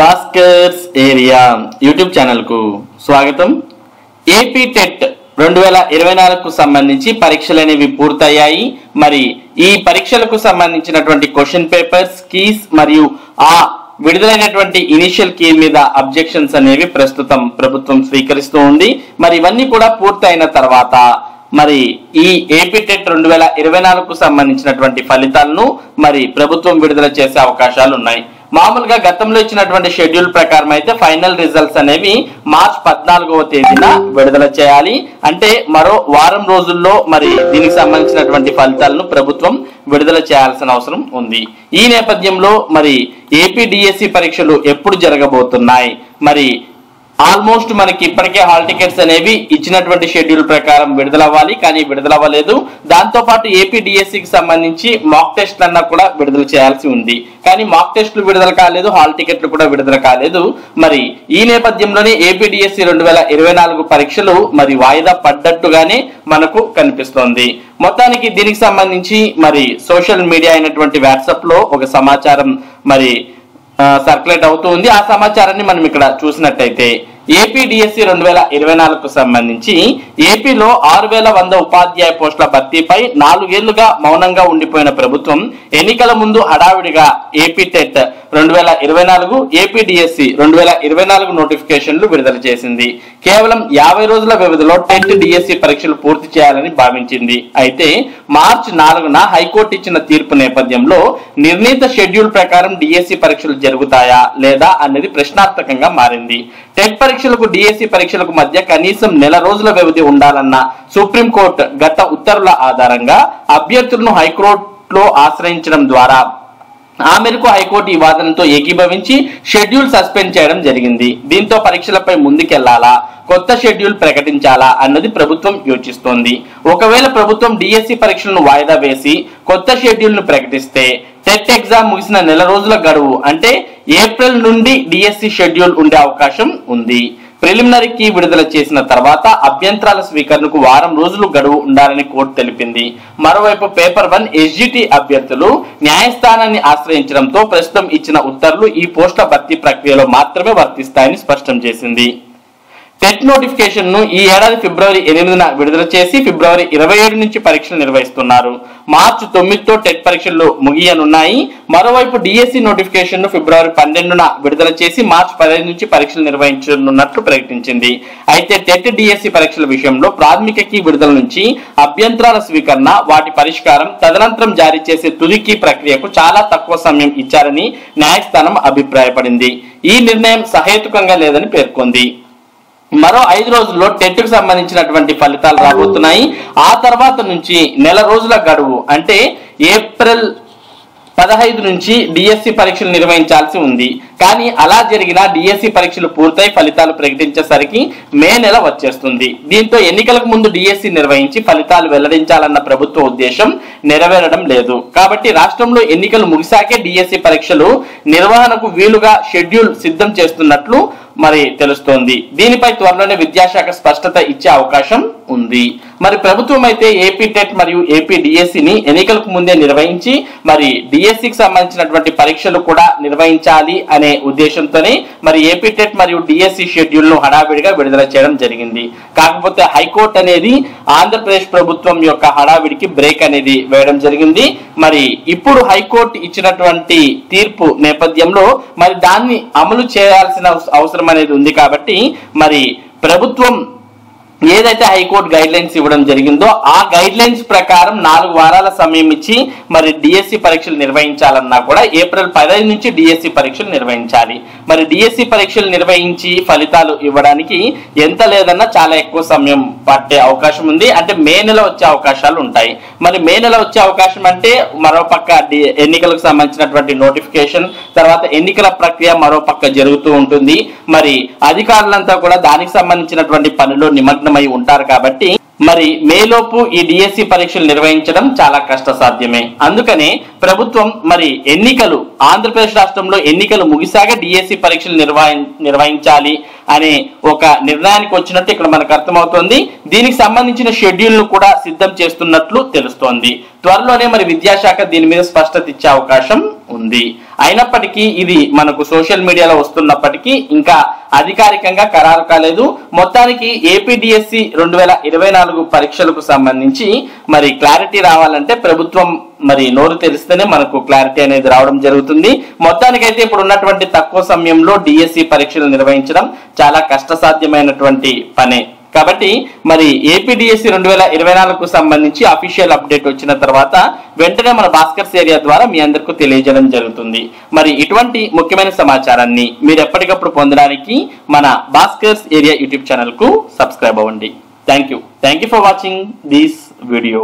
Bhaskar's area YouTube channel కు స్వాగతం. AP TET 2024 కు సంబంధించి పరీక్షలు అనేవి పూర్తయ్యాయి. మరి ఈ పరీక్షలకు సంబంధించినటువంటి క్వశ్చన్ పేపర్స్, కీస్ మరియు ఆ విడుదలైనటువంటి ఇనిషియల్ కీ మీద అబ్జెక్షన్స్ అనేవి ప్రస్తుతం ప్రభుత్వం స్వీకరిస్తూ ఉంది. మరి ఇవన్నీ కూడా పూర్తయిన తర్వాత మరి ఈ ఏపీ టెట్ 2024 కు సంబంధించినటువంటి ఫలితాలను మరి ప్రభుత్వం విడుదల చేసే అవకాశాలు ఉన్నాయి. మామూలుగా గతంలో ఇచ్చినటువంటి షెడ్యూల్ ప్రకారం అయితే ఫైనల్ రిజల్ట్స్ అనేవి మార్చి 14వ తేదీన విడుదల చేయాలి. అంటే మరో వారం రోజుల్లో మరి దీనికి సంబంధించినటువంటి ఫలితాలను ప్రభుత్వం విడుదల చేయాల్సిన అవసరం ఉంది. ఈ నేపథ్యంలో మరి ఏపీ డిఎస్సి పరీక్షలు ఎప్పుడు జరగబోతున్నాయి? మరి ఆల్మోస్ట్ మనకి ఇప్పటికే హాల్ టికెట్స్ అనేవి ఇచ్చినటువంటి షెడ్యూల్ ప్రకారం విడుదలవ్వాలి, కానీ విడుదలవ్వలేదు. దాంతో పాటు ఏపీ డిఎస్సికి సంబంధించి మాక్ టెస్ట్లన్నా కూడా విడుదల చేయాల్సి ఉంది, కానీ మాక్ టెస్టులు విడుదల కాలేదు, హాల్ టికెట్లు కూడా విడుదల కాలేదు. మరి ఈ నేపథ్యంలోనే ఏపీ డిఎస్సి 2024 పరీక్షలు మరి వాయిదా పడ్డట్టుగానే మనకు కనిపిస్తోంది. మొత్తానికి దీనికి సంబంధించి మరి సోషల్ మీడియా అయినటువంటి వాట్సాప్ లో ఒక సమాచారం మరి సర్క్యులేట్ అవుతూ ఉంది. ఆ సమాచారాన్ని మనం ఇక్కడ చూసినట్టయితే ఏపీ డిఎస్సి 2024 కు సంబంధించి ఏపీలో 6100 ఉపాధ్యాయ పోస్టుల భర్తీపై 4 ఏళ్లుగా మౌనంగా ఉండిపోయిన ప్రభుత్వం ఎన్నికల ముందు హడావిడిగా ఏపీ టెట్ 2024, ఏపీ డిఎస్సి 2024 నోటిఫికేషన్లు విడుదల చేసింది. కేవలం 50 రోజుల వ్యవధిలో టెట్ డిఎస్సి పరీక్షలు పూర్తి చేయాలని భావించింది. అయితే మార్చి 4న హైకోర్టు ఇచ్చిన తీర్పు నేపథ్యంలో నిర్ణీత షెడ్యూల్ ప్రకారం డిఎస్సి పరీక్షలు జరుగుతాయా లేదా అనేది ప్రశ్నార్థకంగా మారింది. టెట్ పరీక్షలకు డిఎస్సి పరీక్షలకు మధ్య కనీసం నెల రోజుల వ్యవధి ఉండాలన్న సుప్రీంకోర్టు గత ఉత్తర్వుల ఆధారంగా అభ్యర్థులను హైకోర్టులో ఆశ్రయించడం ద్వారా ఆ మేరకు హైకోర్టు ఈ వాదనతో ఏకీభవించి షెడ్యూల్ సస్పెండ్ చేయడం జరిగింది. దీంతో పరీక్షలపై ముందుకెళ్లాలా, కొత్త షెడ్యూల్ ప్రకటించాలా అన్నది ప్రభుత్వం యోచిస్తోంది. ఒకవేళ ప్రభుత్వం డిఎస్సి పరీక్షలను వాయిదా వేసి కొత్త షెడ్యూల్ ను ప్రకటిస్తే టెట్ ఎగ్జామ్ ముగిసిన నెల రోజుల గడువు అంటే ఏప్రిల్ నుండి డిఎస్సి షెడ్యూల్ ఉండే అవకాశం ఉంది. ప్రిలిమినరీ కీ విడుదల చేసిన తర్వాత అభ్యంతరాల స్వీకరణకు వారం రోజులు గడువు ఉండాలని కోర్టు తెలిపింది. మరోవైపు పేపర్ 1 ఎస్జిటి అభ్యర్థులు న్యాయస్థానాన్ని ఆశ్రయించడంతో ప్రస్తుతం ఇచ్చిన ఉత్తర్వులు ఈ పోస్టుల భర్తీ ప్రక్రియలో మాత్రమే వర్తిస్తాయని స్పష్టం చేసింది. టెట్ నోటిఫికేషన్ ను ఈ ఏడాది ఫిబ్రవరి 8న విడుదల చేసి ఫిబ్రవరి 27 నుంచి పరీక్షలు నిర్వహిస్తున్నారు. మార్చి 9తో టెట్ పరీక్షలు ముగియనున్నాయి. మరోవైపు డిఎస్సి నోటిఫికేషన్ ను ఫిబ్రవరి 12న విడుదల చేసి మార్చి 15 నుంచి పరీక్షలు నిర్వహించనున్నట్లు ప్రకటించింది. అయితే టెట్ డిఎస్సి పరీక్షల విషయంలో ప్రాథమిక కీ విడుదల నుంచి అభ్యంతరాల స్వీకరణ, వాటి పరిష్కారం, తదనంతరం జారీ చేసే తుది కీ ప్రక్రియకు చాలా తక్కువ సమయం ఇచ్చారని న్యాయస్థానం అభిప్రాయపడింది. ఈ నిర్ణయం సహేతుకంగా లేదని పేర్కొంది. మరో 5 రోజుల్లో టెట్ కు సంబంధించినటువంటి ఫలితాలు రాబోతున్నాయి. ఆ తర్వాత నుంచి నెల రోజుల గడువు అంటే ఏప్రిల్ 15 నుంచి డిఎస్సి పరీక్షలు నిర్వహించాల్సి ఉంది. కానీ అలా జరిగినా డిఎస్సి పరీక్షలు పూర్తయి ఫలితాలు ప్రకటించేసరికి మే నెల వచ్చేస్తుంది. దీంతో ఎన్నికలకు ముందు డిఎస్సి నిర్వహించి ఫలితాలు వెల్లడించాలన్న ప్రభుత్వ ఉద్దేశం నెరవేరడం లేదు. కాబట్టి రాష్ట్రంలో ఎన్నికలు ముగిసాకే డిఎస్సి పరీక్షలు నిర్వహణకు వీలుగా షెడ్యూల్ సిద్ధం చేస్తున్నట్లు మరి తెలుస్తోంది. దీనిపై త్వరలోనే విద్యాశాఖ స్పష్టత ఇచ్చే అవకాశం ఉంది. మరి ప్రభుత్వం అయితే ఏపీ టెట్ మరియు ఏపీ డిఎస్సిని ఎన్నికలకు ముందే నిర్వహించి మరి డిఎస్సికి సంబంధించినటువంటి పరీక్షలు కూడా నిర్వహించాలి అనే ఉద్దేశంతోనే మరి ఏపీ టెట్ మరియు డిఎస్సి షెడ్యూల్ ను హడావిడిగా విడుదల చేయడం జరిగింది. కాకపోతే హైకోర్టు అనేది ఆంధ్రప్రదేశ్ ప్రభుత్వం యొక్క హడావిడికి బ్రేక్ అనేది వేయడం జరిగింది. మరి ఇప్పుడు హైకోర్టు ఇచ్చినటువంటి తీర్పు నేపథ్యంలో మరి దాన్ని అమలు చేయాల్సిన అవసరం అనేది ఉంది. కాబట్టి మరి ప్రభుత్వం ఏదైతే హైకోర్టు గైడ్ లైన్స్ ఇవ్వడం జరిగిందో ఆ గైడ్ లైన్స్ ప్రకారం 4 వారాల సమయం ఇచ్చి మరి డిఎస్సి పరీక్షలు నిర్వహించాలన్నా కూడా ఏప్రిల్ 15 నుంచి డిఎస్సి పరీక్షలు నిర్వహించాలి. మరి డిఎస్సి పరీక్షలు నిర్వహించి ఫలితాలు ఇవ్వడానికి ఎంత లేదన్నా చాలా ఎక్కువ సమయం పట్టే అవకాశం ఉంది. అంటే మే నెల వచ్చే అవకాశాలు ఉంటాయి. మరి మే నెల వచ్చే అవకాశం అంటే మరోపక్క ఎన్నికలకు సంబంధించినటువంటి నోటిఫికేషన్, తర్వాత ఎన్నికల ప్రక్రియ మరోపక్క జరుగుతూ ఉంటుంది. మరి అధికారులంతా కూడా దానికి సంబంధించినటువంటి పనిలో నిమగ్నం ఉంటారు. కాబట్టి మరి మేలోపు ఈ డిఎస్సి పరీక్షలు నిర్వహించడం చాలా కష్టసాధ్యమే. అందుకనే ప్రభుత్వం మరి ఎన్నికలు ఆంధ్రప్రదేశ్ రాష్ట్రంలో ఎన్నికలు ముగిసాక డిఎస్సి పరీక్షలు నిర్వహించాలి అనే ఒక నిర్ణయానికి వచ్చినట్టు ఇక్కడ మనకు అర్థమవుతోంది. దీనికి సంబంధించిన షెడ్యూల్ ను కూడా సిద్ధం చేస్తున్నట్లు తెలుస్తోంది. త్వరలోనే మరి విద్యాశాఖ దీని మీద స్పష్టత ఇచ్చే అవకాశం ఉంది. అయినప్పటికీ ఇది మనకు సోషల్ మీడియాలో వస్తున్నప్పటికీ ఇంకా అధికారికంగా ఖరారు కాలేదు. మొత్తానికి ఏపీడిఎస్సి 2024 పరీక్షలకు సంబంధించి మరి క్లారిటీ రావాలంటే ప్రభుత్వం మరి నోరు తెలిస్తేనే మనకు క్లారిటీ అనేది రావడం జరుగుతుంది. మొత్తానికైతే ఇప్పుడు ఉన్నటువంటి తక్కువ సమయంలో డిఎస్సి పరీక్షలు నిర్వహించడం చాలా కష్టసాధ్యమైనటువంటి పనే. కాబట్టి మరి ఏపీడిఎస్సి 2024కు సంబంధించి అఫీషియల్ అప్డేట్ వచ్చిన తర్వాత వెంటనే మన భాస్కర్స్ ఏరియా ద్వారా మీ అందరికీ తెలియజేయడం జరుగుతుంది. మరి ఇటువంటి ముఖ్యమైన సమాచారాన్ని మీరు ఎప్పటికప్పుడు పొందడానికి మన భాస్కర్స్ ఏరియా యూట్యూబ్ ఛానల్ కు సబ్స్క్రైబ్ అవ్వండి. Thank you for watching this video.